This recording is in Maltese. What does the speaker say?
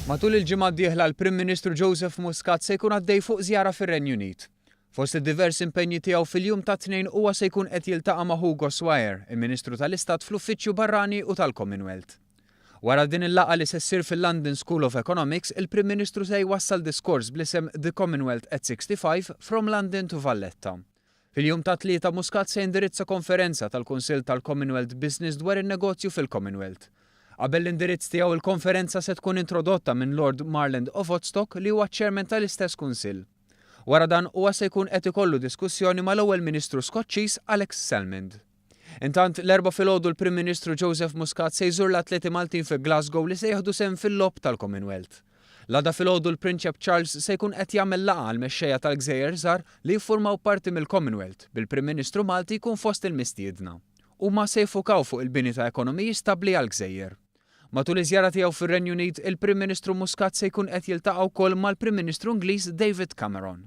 Matul il-ġimgħa d-dieħla l-Prim Ministru Joseph Muscat se jkun għaddej fuq żjara fir-Renju Unit. Fost id-diversi impenji tiegħu fil-jum ta' tnejn huwa se jkun qed jiltaqa' ma' Hugo Swire, il-Ministru tal-Istat fl-Uffiċċju Barrani u tal-Commonwealth. Wara din il-laqgħa li se ssir fil-London School of Economics, il-Prim Ministru se jwassal diskors bl-isem The Commonwealth at 65 From London to Valletta. Fil-jum ta' tlieta Muscat se jindirizza konferenza tal-Kunsill tal-Commonwealth Business dwar in-negozju fil-Commonwealth. Qabel l-indirizz tiegħu il-konferenza se tkun introdotta minn Lord Marland of Woodstock li huwa chairman tal-istess kunsill. Wara dan huwa se jkun qed ikollu diskussjoni mal-ewwel Ministru Skoċċiż Alex Salmond. Intant l-erba' filgħodu l-Prim Ministru Joseph Muscat se jżur l-atleti Maltin fi Glasgow li se jieħdu sehem fil-logħob tal-Commonwealth. L-għada filgħodu l-Prinċep Charles se jkun qed jagħmel laqgħa għall-mexxejja tal-Gżejjer żgħar li jiffurmaw parti mill-Commonwealth bil-Prim Ministru Malti jkun fost il-mistiedna. Huma se jfukaw fuq il-bini ta' ekonomiji stabbli għall-Gżejjer. Matul iż-żjara tiegħu fir-Renju Unit, il-Prim Ministru Muscat se jkun qed jiltaqa' wkoll mal-Prim Ministru Ingliż David Cameron.